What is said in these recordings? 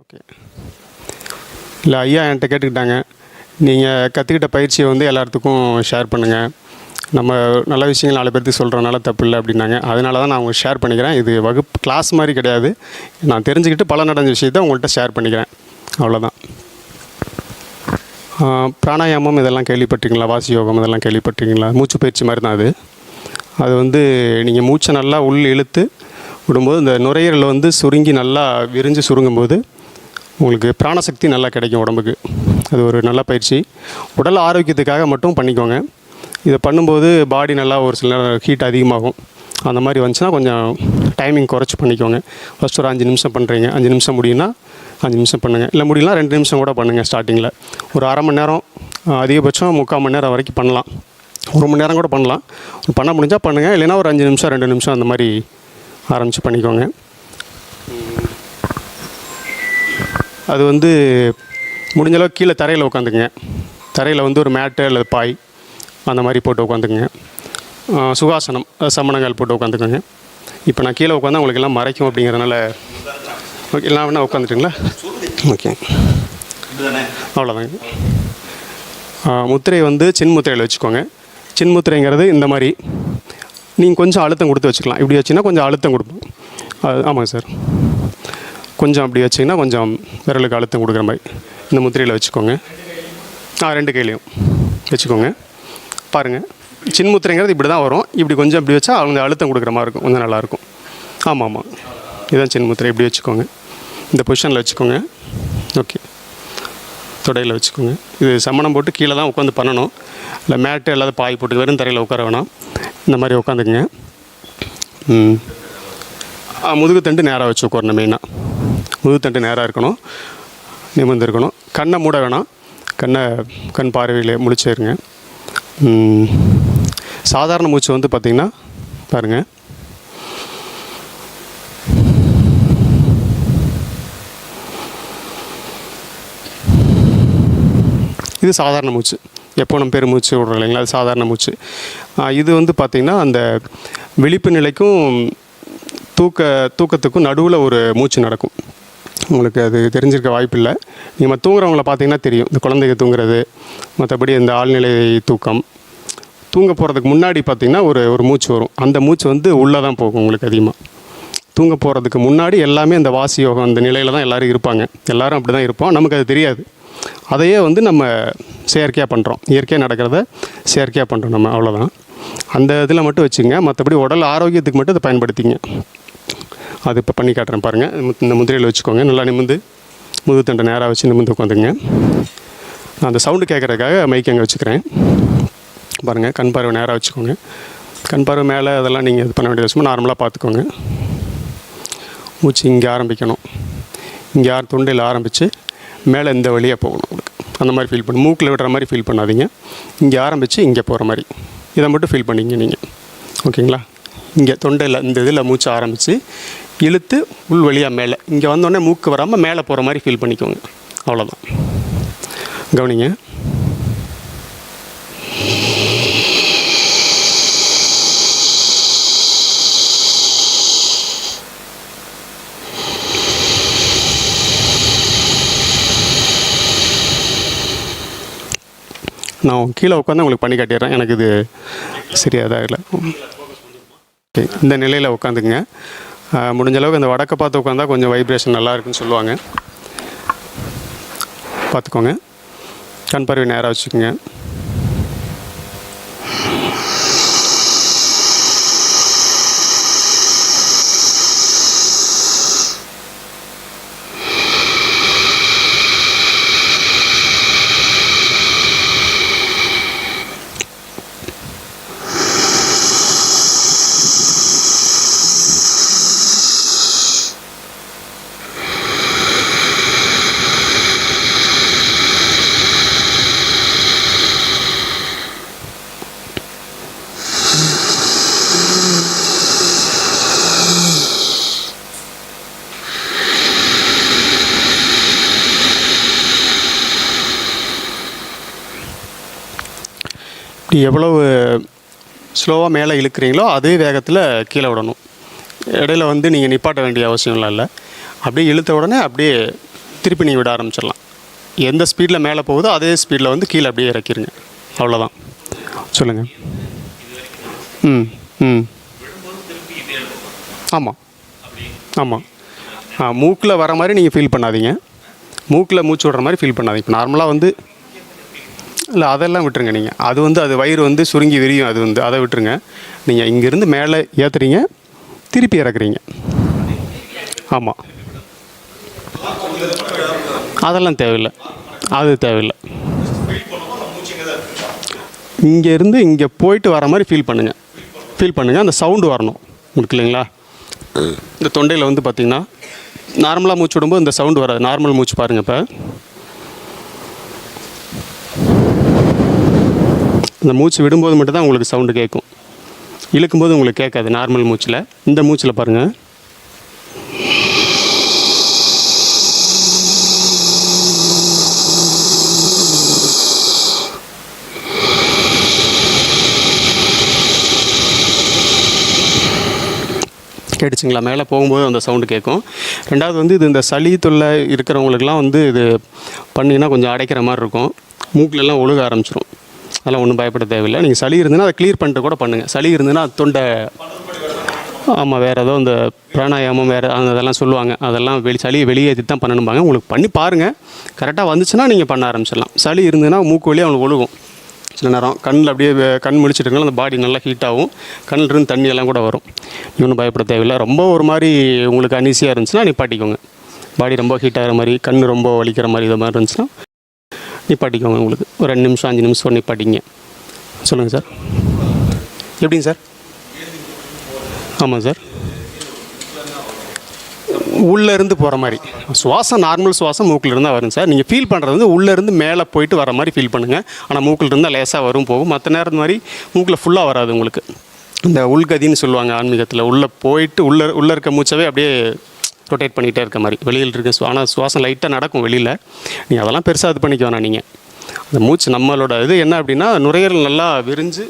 Okay. இல்லை ஐயா என்கிட்ட கேட்டுக்கிட்டாங்க, நீங்கள் கற்றுக்கிட்ட பயிற்சியை வந்து எல்லாத்துக்கும் ஷேர் பண்ணுங்கள், நம்ம நல்ல விஷயங்கள் 4 பேருக்கு சொல்கிறனால தப்பு இல்லை அப்படின்னாங்க. அதனால தான் நான் உங்களுக்கு ஷேர் பண்ணிக்கிறேன். இது வகுப்பு கிளாஸ் மாதிரி கிடையாது, நான் தெரிஞ்சுக்கிட்டு பலனடைஞ்ச விஷயத்த உங்கள்கிட்ட ஷேர் பண்ணிக்கிறேன், அவ்வளோதான். பிராணாயாமம் இதெல்லாம் கேள்விப்பட்டிருக்கீங்களா? வாசி யோகம் இதெல்லாம் கேள்விப்பட்டிருக்கீங்களா? மூச்சு பயிற்சி மாதிரி தான் அது வந்து நீங்கள் மூச்சை நல்லா உள் இழுத்து விடும்போது இந்த நுரையீரல் வந்து சுருங்கி நல்லா விரிஞ்சு சுருங்கும்போது உங்களுக்கு பிராணசக்தி நல்லா கிடைக்கும் உடம்புக்கு. அது ஒரு நல்ல பயிற்சி. உடல் ஆரோக்கியத்துக்காக மட்டும் பண்ணிக்கோங்க. இதை பண்ணும்போது பாடி நல்லா ஒரு சில நேரம் ஹீட் அதிகமாகும். அந்த மாதிரி வந்துச்சுன்னா கொஞ்சம் டைமிங் குறைச்சி பண்ணிக்கோங்க. ஃபஸ்ட் ஒரு 5 நிமிஷம் பண்ணுறீங்க, 5 நிமிஷம் முடியும்னா 5 நிமிஷம் பண்ணுங்கள். இல்லை முடியலாம் 2 நிமிஷம் கூட பண்ணுங்கள். ஸ்டார்டிங்கில் ஒரு அரை மணி நேரம், அதிகபட்சம் 3/4 மணி நேரம் வரைக்கும் பண்ணலாம். 1 மணி நேரம் கூட பண்ணலாம். பண்ண முடிஞ்சால் பண்ணுங்கள், இல்லைன்னா ஒரு 5 நிமிஷம் 2 நிமிஷம் அந்த மாதிரி ஆரம்பித்து பண்ணிக்கோங்க. அது வந்து முடிஞ்சளவுக்கு கீழே தரையில் உட்காந்துக்குங்க. தரையில் வந்து ஒரு மேட்டு அல்லது பாய் அந்த மாதிரி போட்டு உட்காந்துக்குங்க. சுகாசனம், சமணங்கால் போட்டு உட்காந்துக்கோங்க. இப்போ நான் கீழே உட்காந்தா உங்களுக்கு எல்லாம் மறைக்கும் அப்படிங்கிறதுனால ஓகே, எல்லாம் வேணால் உட்காந்துட்டுங்களா? ஓகே, அவ்வளோதாங்க. முத்திரை வந்து சின்முத்திரையில் வச்சுக்கோங்க. சின்முத்திரைங்கிறது இந்த மாதிரி நீங்கள் கொஞ்சம் அழுத்தம் கொடுத்து வச்சுக்கலாம். இப்படி வச்சிங்கன்னா கொஞ்சம் அழுத்தம் கொடுப்போம். ஆமாங்க சார், கொஞ்சம் அப்படி வச்சிங்கன்னா கொஞ்சம் விரலுக்கு அழுத்தம் கொடுக்குற மாதிரி இந்த முத்திரையில் வச்சுக்கோங்க. 2 கையிலையும் வச்சுக்கோங்க. பாருங்கள், சின்முத்திரைங்கிறது இப்படி தான் வரும். இப்படி கொஞ்சம் இப்படி வச்சா அவங்க அழுத்தம் கொடுக்குற மாதிரி இருக்கும், கொஞ்சம் நல்லாயிருக்கும். ஆமாம், இதுதான் சின்முத்திரை. இப்படி வச்சுக்கோங்க, இந்த பொசிஷனில் வச்சுக்கோங்க. ஓகே, தொடையில் வச்சுக்கோங்க. இது சமணம் போட்டு கீழே தான் உட்காந்து பண்ணணும். இல்லை மேட்டு இல்லாத பாய் போட்டு வெறும் தரையில் உட்கார வேணாம். இந்த மாதிரி உட்காந்துக்குங்க. முதுகுத்தண்டு நேராக வச்சு உட்காரணும். மெயினாக முதுகுத்தண்டு நேராக இருக்கணும், நிமிர்ந்து இருக்கணும். கண்ணை மூட வேணாம், கண் பார்வையில் முழிச்சிருங்க. சாதாரண மூச்சு வந்து பார்த்திங்கன்னா பாருங்கள், இது சாதாரண மூச்சு. எப்போ நம்ம பெருமூச்சு விடுறோம் இல்லைங்களா, அது சாதாரண மூச்சு. இது வந்து பார்த்திங்கன்னா அந்த விழிப்பு நிலைக்கும் தூக்கத்துக்கும் நடுவில் ஒரு மூச்சு நடக்கும். உங்களுக்கு அது தெரிஞ்சிருக்க வாய்ப்பில்லை. நீங்கள் தூங்குறவங்கள பார்த்தீங்கன்னா தெரியும், இந்த குழந்தைங்க தூங்குறது, மற்றபடி இந்த ஆழ்நிலை தூங்க போகிறதுக்கு முன்னாடி பார்த்திங்கன்னா ஒரு மூச்சு வரும். அந்த மூச்சு வந்து உள்ளே தான் போகும். உங்களுக்கு அதிகமாக தூங்க போகிறதுக்கு முன்னாடி எல்லாமே அந்த வாசி யோகம் அந்த நிலையில் தான் எல்லோரும் இருப்பாங்க. எல்லோரும் அப்படி தான் இருப்போம், நமக்கு அது தெரியாது. அதையே வந்து நம்ம செயற்கையாக பண்ணுறோம், இயற்கையாக நடக்கிறத செயற்கையாக பண்ணுறோம் நம்ம, அவ்வளோதான். அந்த இதில் மட்டும் வச்சுங்க. மற்றபடி உடல் ஆரோக்கியத்துக்கு மட்டும் அதை பயன்படுத்திங்க. அது இப்போ பண்ணி காட்டுறேன் பாருங்கள். இந்த முதிரையில் வச்சுக்கோங்க. நல்லா நிமிர்ந்து முதுகுத்தண்டை நேராக வச்சு நிமிர்ந்து உட்காந்துங்க. நான் அந்த சவுண்டு கேட்குறதுக்காக மைக் அங்கே வச்சுக்கிறேன். பாருங்கள், கண் பார்வை நேராக வச்சுக்கோங்க. கண் பார்வை மேலே அதெல்லாம் நீங்கள் இது பண்ண வேண்டிய விஷயமா நார்மலாக பார்த்துக்கோங்க. மூச்சு இங்கே ஆரம்பிக்கணும், இங்கே தொண்டையில் ஆரம்பித்து மேலே இந்த வழியாக போகணும். உங்களுக்கு அந்த மாதிரி ஃபீல் பண்ணி மூக்கில் விடுற மாதிரி ஃபீல் பண்ணாதீங்க. இங்கே ஆரம்பித்து இங்கே போகிற மாதிரி இதை மட்டும் ஃபீல் பண்ணிங்க நீங்கள். ஓகேங்களா? இங்கே தொண்டையில் இந்த இதில் மூச்சு ஆரம்பித்து இழுத்து உள் வழியாக மேலே இங்கே வந்தோடனே மூக்கு வராமல் மேலே போகிற மாதிரி ஃபீல் பண்ணிக்கோங்க. அவ்வளோதான். கவனிங்க. நான் கீழே உட்காந்து உங்களுக்கு பண்ணி காட்டிடுறேன். எனக்கு இது சரியாதான் இல்லை. ஓகே, இந்த நிலையில் உட்காந்துக்குங்க. முடிஞ்ச அளவுக்கு அந்த வடக்கை பார்த்து உட்காந்தா கொஞ்சம் வைப்ரேஷன் நல்லா இருக்குன்னு சொல்லுவாங்க. பார்த்துக்கோங்க. கண் பார்வை நேராக வச்சுக்கோங்க. எவ்வளவு ஸ்லோவாக மேலே இழுக்கிறீங்களோ அதே வேகத்தில் கீழே விடணும். இடையில வந்து நீங்கள் நிப்பாட்ட வேண்டிய அவசியம்லாம் இல்லை. அப்படியே இழுத்த உடனே அப்படியே திருப்பி நீங்கள் விட ஆரம்பிச்சிடலாம். எந்த ஸ்பீடில் மேலே போகுதோ அதே ஸ்பீடில் வந்து கீழே அப்படியே இறக்கிருங்க. அவ்வளோதான். சொல்லுங்கள். ம் ம் ஆமாம் ஆமாம். மூக்கில் வர மாதிரி நீங்கள் ஃபீல் பண்ணாதீங்க. மூக்கில் மூச்சு விடுற மாதிரி ஃபீல் பண்ணாதீங்க. இப்போ நார்மலாக வந்து இல்லை அதெல்லாம் விட்டுருங்க. நீங்கள் அது வந்து அது வயிறு வந்து சுருங்கி விரியும். அது வந்து அதை விட்டுருங்க. நீங்கள் இங்கேருந்து மேலே ஏற்றுறீங்க, திருப்பி இறக்குறீங்க. ஆமாம், அதெல்லாம் தேவையில்லை. அது தேவையில்லை. இங்கேருந்து இங்கே போயிட்டு வர மாதிரி ஃபீல் பண்ணுங்கள். அந்த சவுண்டு வரணும் உங்களுக்கு இல்லைங்களா? இந்த தொண்டையில் வந்து பார்த்திங்கன்னா நார்மலாக மூச்சு விடும்போது இந்த சவுண்டு வராது. நார்மல் மூச்சு பாருங்கள். இப்போ இந்த மூச்சு விடும்போது மட்டும்தான் உங்களுக்கு சவுண்டு கேட்கும். இழுக்கும்போது உங்களுக்கு கேட்காது நார்மல் மூச்சில். இந்த மூச்சில் பாருங்கள். கேட்டுச்சுங்களா? மேலே போகும்போது அந்த சவுண்டு கேட்கும். ரெண்டாவது வந்து இது இந்த சளி தொல்லை இருக்கிறவங்களுக்குலாம் வந்து இது பண்ணிங்கன்னா கொஞ்சம் அடைக்கிற மாதிரி இருக்கும். மூக்கிலெல்லாம் ஒழுக ஆரம்பிச்சிடும். அதெல்லாம் ஒன்றும் பயப்பட தேவையில்லை. நீங்கள் சளி இருந்ததுன்னா அதை க்ளியர் பண்ணிட்டு கூட பண்ணுங்கள். சளி இருந்ததுன்னா தொண்டை ஆமாம் வேறு ஏதோ இந்த பிராணாயாமம் வேறு அதெல்லாம் சொல்லுவாங்க. அதெல்லாம் சளியை வெளியேற்றி தான் பண்ணணும்பாங்க. உங்களுக்கு பண்ணி பாருங்கள். கரெக்டாக வந்துச்சுன்னா நீங்கள் பண்ண ஆரம்பிச்சிடலாம். சளி இருந்ததுன்னா மூக்கு வழியாக அவங்களுக்கு ஒழுகும். சில நேரம் கண்ணில் அப்படியே கண் முடிச்சுட்டுருக்கனால அந்த பாடி நல்லா ஹீட் ஆகும். கண்ணிலிருந்து தண்ணி எல்லாம் கூட வரும். இன்னும் பயப்பட தேவையில்லை. ரொம்ப ஒரு மாதிரி உங்களுக்கு அனீசியாக இருந்துச்சுன்னா நிப்பாட்டிக்கோங்க. பாடி ரொம்ப ஹீட் ஆகிற மாதிரி, கண் ரொம்ப வலிக்கிற மாதிரி இது மாதிரி இருந்துச்சுன்னா நிப்பாட்டிக்கோங்க. உங்களுக்கு ஒரு 2 நிமிஷம் 5 நிமிஷம் நிப்பாட்டிங்க. சொல்லுங்கள் சார். எப்படிங்க சார்? ஆமாம் சார். உள்ளேருந்து போகிற மாதிரி சுவாசம், நார்மல் சுவாசம் மூக்கில் இருந்தால் வரும் சார். நீங்கள் ஃபீல் பண்ணுறது வந்து உள்ளேருந்து மேலே போயிட்டு வர மாதிரி ஃபீல் பண்ணுங்கள். ஆனால் மூக்கில் இருந்தால் லேசாக வரும் போகும். மற்ற நேரம் மாதிரி மூக்கில் ஃபுல்லாக வராது உங்களுக்கு. இந்த உள்கதின்னு சொல்லுவாங்க ஆன்மீகத்தில். உள்ளே போயிட்டு உள்ளே இருக்க மூச்சவே அப்படியே ரொட்டேட் பண்ணிகிட்டே இருக்க மாதிரி வெளியில் இருக்க. ஆனால் சுவாசம் லைட்டாக நடக்கும் வெளியில். நீங்கள் அதெல்லாம் பெருசாக இது பண்ணிக்க வேணாம். நீங்கள் அந்த மூச்சு நம்மளோட இது என்ன அப்படின்னா நுரையீரல் நல்லா விரிஞ்சு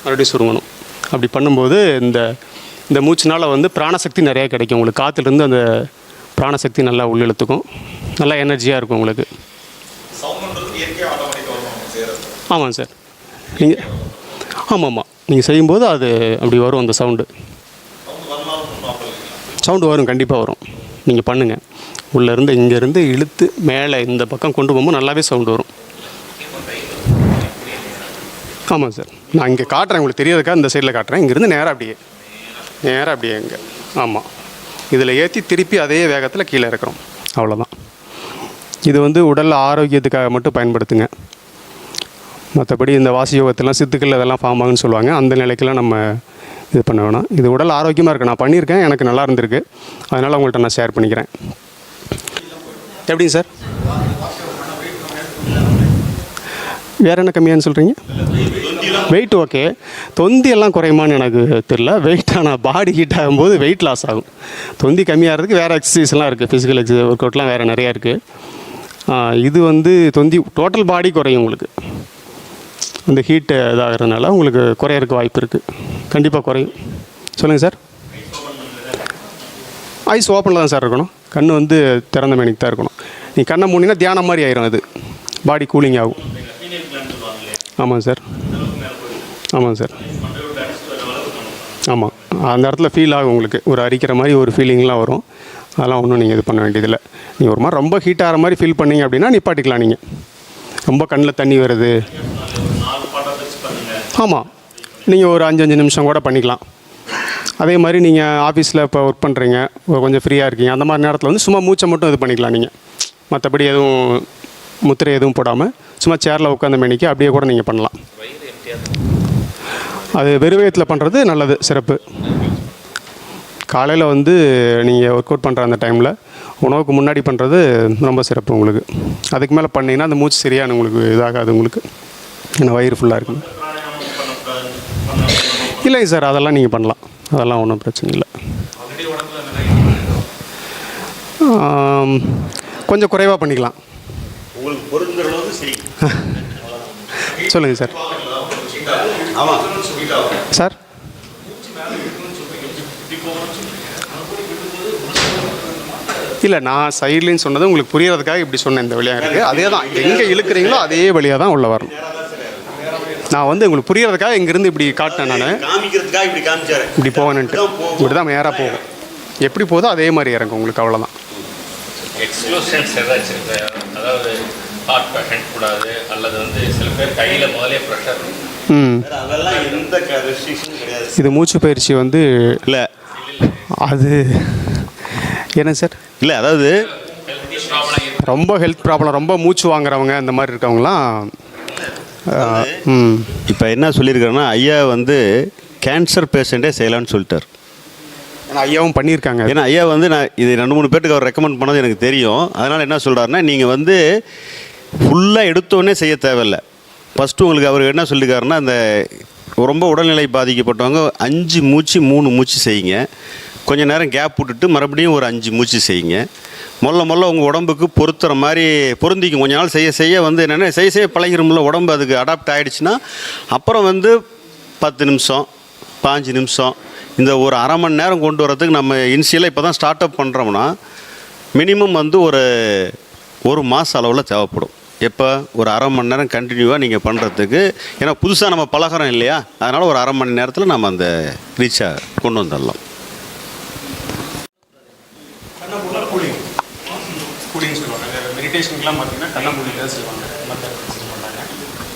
மறுபடியும் சுருங்கணும். அப்படி பண்ணும்போது இந்த மூச்சினால் வந்து பிராணசக்தி நிறையா கிடைக்கும் உங்களுக்கு. காற்றுலேருந்து அந்த பிராணசக்தி நல்லா உள்ளிழுத்துக்கும். நல்லா எனர்ஜியாக இருக்கும் உங்களுக்கு. ஆமாம் சார். நீங்கள் ஆமாம் நீங்கள் செய்யும்போது அது அப்படி வரும். அந்த சவுண்டு வரும். கண்டிப்பாக வரும். நீங்கள் பண்ணுங்கள். உள்ளேருந்து இங்கேருந்து இழுத்து மேலே இந்த பக்கம் கொண்டு போகும்போது நல்லாவே சவுண்டு வரும். ஆமாம் சார். நான் இங்கே காட்டுறேன் உங்களுக்கு தெரியாதுக்கா. இந்த சைடில் காட்டுறேன். இங்கேருந்து நேராக அப்படியே இங்கே. ஆமாம். இதில் ஏற்றி திருப்பி அதே வேகத்தில் கீழே இறக்குறோம். அவ்வளோதான். இது வந்து உடல் ஆரோக்கியத்துக்காக மட்டும் பயன்படுத்துங்க. மற்றபடி இந்த வாசி யோகத்தெல்லாம் சித்துக்கள் அதெல்லாம் ஃபார்ம் ஆகுன்னு சொல்லுவாங்க. அந்த நிலைக்கெல்லாம் நம்ம இது பண்ண வேணாம். இது உடல் ஆரோக்கியமாக இருக்குது. நான் பண்ணியிருக்கேன். எனக்கு நல்லா இருந்திருக்கு. அதனால் உங்கள்கிட்ட நான் ஷேர் பண்ணிக்கிறேன். எப்படிங்க சார்? வேறு என்ன கம்மியான்னு சொல்கிறீங்க? Weight okay. தொந்தி எல்லாம் குறையுமான்னு எனக்கு தெரியல. வெயிட் ஆனால் பாடி ஹீட் ஆகும்போது வெயிட் லாஸ் ஆகும். தொந்தி கம்மியாகிறதுக்கு வேறு எக்ஸசைஸ்லாம் இருக்குது. ஃபிசிக்கல் எக்ஸசைஸ் ஒர்க் அவுட்லாம் வேறு நிறையா இருக்குது. இது வந்து தொந்தி டோட்டல் பாடி குறையும் உங்களுக்கு. அந்த ஹீட்டு இதாகிறதுனால உங்களுக்கு குறையறதுக்கு வாய்ப்பு இருக்குது. கண்டிப்பாக குறையும். சொல்லுங்கள் சார். ஐஸ் ஓப்பனில் தான் சார் இருக்கணும். கண் வந்து திறந்த மேனிக்கு தான் இருக்கணும். நீ கண்ணை மூடினா தியானம் மாதிரி ஆயிரும். அது பாடி கூலிங் ஆகும். ஆமாம் சார். ஆமாம் சார். ஆமாம். அந்த இடத்துல ஃபீல் ஆகும் உங்களுக்கு. ஒரு அரிக்கிற மாதிரி ஒரு ஃபீலிங்லாம் வரும். அதெல்லாம் ஒன்றும் நீங்கள் இது பண்ண வேண்டியதில்லை. நீங்கள் ஒரு மாதிரி ரொம்ப ஹீட் ஆகிற மாதிரி ஃபீல் பண்ணீங்க அப்படின்னா நிப்பாட்டிக்கலாம். நீங்கள் ரொம்ப கண்ணில் தண்ணி வருது. ஆமாம். நீங்கள் ஒரு 5 நிமிஷம் கூட பண்ணிக்கலாம். அதே மாதிரி நீங்கள் ஆஃபீஸில் இப்போ ஒர்க் பண்ணுறீங்க, கொஞ்சம் ஃப்ரீயாக இருக்கீங்க, அந்த மாதிரி நேரத்தில் வந்து சும்மா மூச்சை மட்டும் இது பண்ணிக்கலாம். நீங்கள் மற்றபடி எதுவும் முத்திரை எதுவும் போடாமல் சும்மா சேரில் உட்காந்த மேனிக்கு அப்படியே கூட நீங்கள் பண்ணலாம். அது வெறுவயத்தில் பண்ணுறது நல்லது, சிறப்பு. காலையில் வந்து நீங்கள் ஒர்க் அவுட் பண்ணுற அந்த டைமில் உணவுக்கு முன்னாடி பண்ணுறது ரொம்ப சிறப்பு உங்களுக்கு. அதுக்கு மேலே பண்ணிங்கன்னா அந்த மூச்சு சரியான உங்களுக்கு இதாகாது உங்களுக்கு. ஏன்னா வயிறு ஃபுல்லாக இருக்குங்க. இல்லைங்க சார், அதெல்லாம் நீங்கள் பண்ணலாம். அதெல்லாம் ஒன்றும் பிரச்சனை இல்லை. கொஞ்சம் குறைவாக பண்ணிக்கலாம். சொல்லுங்கள் சார். சார் இல்லை, நான் சைட்லேன்னு சொன்னது உங்களுக்கு புரியறதுக்காக இப்படி சொன்னேன். இந்த வழியாக இருக்குது, அதே தான் எங்கே இழுக்கிறீங்களோ அதே வழியாக தான் உள்ள வரணும். நான் வந்து உங்களுக்கு புரியறதுக்காக இங்கேருந்து இப்படி காட்டினேன். நான் காமிக்கிறதுக்காக இப்படி காமிச்சாரு. இப்படி போகணுன்ட்டு இப்படி தான் நேராக போகும். எப்படி போதோ அதே மாதிரி இறங்கும் உங்களுக்கு, அவ்வளோதான். எக்ஸ்க்ளூஷன்ஸ் ஏதாச்சும் அதாவது ஹார்ட் பேஷண்ட் கூடாது, அல்லது வந்து சில பேர் கையில் முதலே ப்ரெஷர், அதெல்லாம் எந்த ரெஸ்ட்ரிக்ஷனும் கிடையாது. இது மூச்சு பயிற்சி வந்து இல்லை, அது என்ன சார், இல்லை அதாவது ரொம்ப ஹெல்த் ப்ராப்ளம், ரொம்ப மூச்சு வாங்குறவங்க அந்த மாதிரி இருக்கவங்களாம். இப்போ என்ன சொல்லியிருக்காருன்னா, ஐயா வந்து கேன்சர் பேஷண்ட்டே செய்யலான்னு சொல்லிட்டார். ஏன்னா ஐயாவும் பண்ணியிருக்காங்க. ஏன்னா ஐயா வந்து நான் இது 2-3 பேருக்கு அவர் ரெக்கமெண்ட் பண்ணது எனக்கு தெரியும். அதனால் என்ன சொல்கிறாருன்னா, நீங்கள் வந்து ஃபுல்லாக எடுத்தோடனே செய்ய தேவையில்லை. ஃபஸ்ட்டு உங்களுக்கு அவர் என்ன சொல்லியிருக்காருன்னா, அந்த ரொம்ப உடல்நிலை பாதிக்கப்பட்டவங்க 5 மூச்சு 3 மூச்சு செய்யுங்க. கொஞ்சம் நேரம் கேப் விட்டுட்டு மறுபடியும் ஒரு 5 மூச்சு செய்யுங்க. முதல்ல உங்கள் உடம்புக்கு பொருத்துகிற மாதிரி பொருந்திக்கும். கொஞ்ச நாள் செய்ய வந்து என்னென்னா செய்ய பழகிரும்ல உடம்பு, அதுக்கு அடாப்ட் ஆகிடுச்சுன்னா அப்புறம் வந்து 10 நிமிஷம் 5 நிமிஷம் இந்த ஒரு அரை மணி நேரம் கொண்டு வரதுக்கு நம்ம இனிஷியலாக இப்போ தான் ஸ்டார்ட் அப் பண்ணுறோம்னா மினிமம் வந்து ஒரு மாத அளவில் தேவைப்படும். எப்போ ஒரு அரை மணி நேரம் கண்டினியூவாக நீங்கள் பண்ணுறதுக்கு, ஏன்னா புதுசாக நம்ம பழகிறோம் இல்லையா, அதனால் ஒரு அரை மணி நேரத்தில் நம்ம அந்த ரீச்சாக கொண்டு வந்துடலாம்.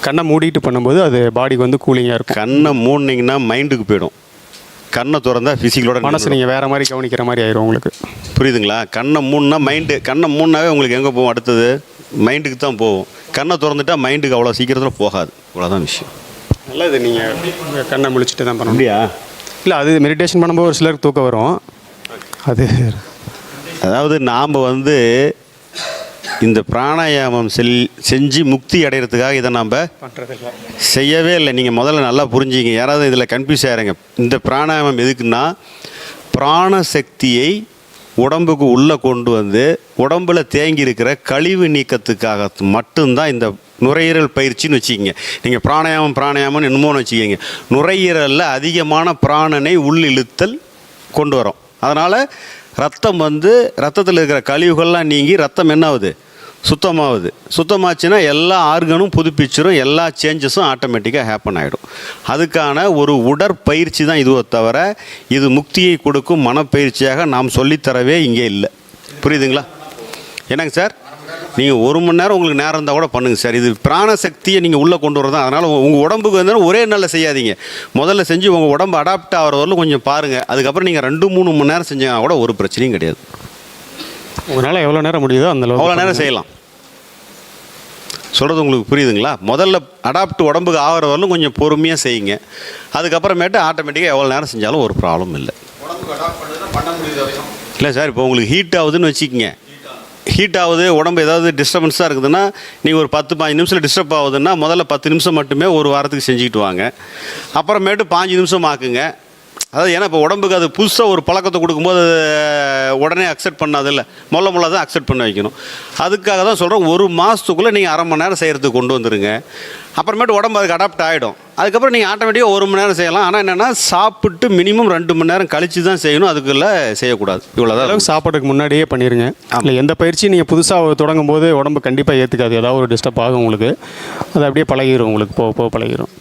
கண்ணை மூடிட்டு பண்ணும்போது அது பாடிக்கு வந்து கூலிங்காக இருக்கும். கண்ணை மூடினீங்கன்னா மைண்டுக்கு போயிடும். கண்ணை திறந்தா ஃபிசிக்கலோட மனசு நீங்கள் வேறு மாதிரி கவனிக்கிற மாதிரி ஆயிரும் உங்களுக்கு. புரியுதுங்களா? கண்ணை மூடினா கண்ணை மூடினாவே உங்களுக்கு எங்கே போகும், அடுத்தது மைண்டுக்கு தான் போகும். கண்ணை திறந்துட்டா மைண்டுக்கு அவ்வளோ சீக்கிரத்தில் போகாது. அவ்வளோதான் விஷயம். நல்லது. நீங்கள் கண்ணை முழிச்சிட்டு தான் பண்ண முடியா? இல்லை, அது மெடிடேஷன் பண்ணும்போது ஒரு சிலருக்கு தூக்கம் வரும். அதாவது நாம் வந்து இந்த பிராணாயாமம் செஞ்சு முக்தி அடைகிறதுக்காக இதை நாம் செய்யவே இல்லை. நீங்கள் முதல்ல நல்லா புரிஞ்சிங்க. யாராவது இதில் கன்ஃபியூஸ் ஆகிறீங்க. இந்த பிராணாயாமம் எதுக்குன்னா, பிராணசக்தியை உடம்புக்கு உள்ளே கொண்டு வந்து உடம்பில் தேங்கி இருக்கிற கழிவு நீக்கத்துக்காக மட்டும்தான் இந்த நுரையீரல் பயிற்சின்னு வச்சுக்கிங்க. நீங்கள் பிராணாயாமம்னு என்னமோன்னு வச்சுக்கிங்க. நுரையீரலில் அதிகமான பிராணனை உள்ளிழுத்தல் கொண்டு வரும். அதனால் ரத்தத்தில் இருக்கிற கழிவுகள்லாம் நீங்கி ரத்தம் என்ன ஆகுது, சுத்தமாகுது. சுத்தமாச்சுன்னா எல்லா ஆர்கனும் புதுப்பிச்சிடும், எல்லா சேஞ்சஸும் ஆட்டோமேட்டிக்காக ஹேப்பன் ஆகிடும். அதுக்கான ஒரு உடற்பயிற்சி தான் இதுவோ தவிர இது முக்தியை கொடுக்கும் மனப்பயிற்சியாக நாம் சொல்லித்தரவே இங்கே இல்லை. புரியுதுங்களா? என்னங்க சார், நீங்கள் 1 மணி நேரம் உங்களுக்கு நேரம் இருந்தால் கூட பண்ணுங்கள் சார். இது பிராணசக்தியை நீங்கள் உள்ளே கொண்டு வரதான். அதனால் உங்கள் உடம்புக்கு வந்து ஒரே நாளில் செய்யாதீங்க. முதல்ல செஞ்சு உங்கள் உடம்பு அடாப்ட் ஆகிற வரலும் கொஞ்சம் பாருங்கள். அதுக்கப்புறம் நீங்கள் 2-3 மணி நேரம் செஞ்சால் கூட ஒரு பிரச்சனையும் கிடையாது. உங்களால் எவ்வளோ நேரம் முடியுதோ அவ்வளோ நேரம் செய்யலாம். சொல்கிறது உங்களுக்கு புரியுதுங்களா? முதல்ல அடாப்ட் உடம்புக்கு ஆகிற வரலும் கொஞ்சம் பொறுமையாக செய்யுங்க. அதுக்கப்புறமேட்டு ஆட்டோமேட்டிக்காக எவ்வளோ நேரம் செஞ்சாலும் ஒரு ப்ராப்ளம் இல்லை. உடம்புக்கு அடாப்ட் பண்ணுறதுனா பண்ண முடியுது. இல்லை சார், இப்போ உங்களுக்கு ஹீட் ஆகுதுன்னு வச்சுக்கோங்க. ஹீட் ஆகுது, உடம்பு ஏதாவது டிஸ்டர்பன்ஸாக இருக்குதுன்னா நீங்கள் ஒரு 10-15 நிமிஷம் டிஸ்டர்ப் ஆகுதுன்னா முதல்ல 10 நிமிஷம் மட்டுமே ஒரு வாரத்துக்கு செஞ்சுக்கிட்டு வாங்க. அப்புறமேட்டு 5 நிமிஷம் ஆக்குங்க. அதாவது ஏன்னா இப்போ உடம்புக்கு அது புதுசாக ஒரு பழக்கத்தை கொடுக்கும்போது உடனே அக்செப்ட் பண்ணாதில்ல, மொல்ல தான் அக்செப்ட் பண்ண வைக்கணும். அதுக்காக தான் சொல்கிறோம், 1 மாதத்துக்குள்ளே நீங்கள் அரை மணி நேரம் செய்கிறதுக்கு கொண்டு வந்துடுங்க. அப்புறமேட்டு உடம்பு அதுக்கு அடாப்ட் ஆகிடும். அதுக்கப்புறம் நீங்கள் ஆட்டோமேட்டிக்காக 1 மணி நேரம் செய்யலாம். ஆனால் என்னென்னா சாப்பிட்டு மினிமம் 2 மணி நேரம் கழித்து தான் செய்யணும். அதுக்குள்ளே செய்யக்கூடாது. இவ்வளோதான். சாப்பாட்டுக்கு முன்னாடியே பண்ணிடுங்க. இல்லை, எந்த பயிற்சியும் நீங்கள் புதுசாக தொடங்கும் போது உடம்பு கண்டிப்பாக ஏற்றுக்காது. ஏதாவது ஒரு டிஸ்டர்ப் ஆகும் உங்களுக்கு. அது அப்படியே பழகிடும், உங்களுக்கு போக பழகிடும்.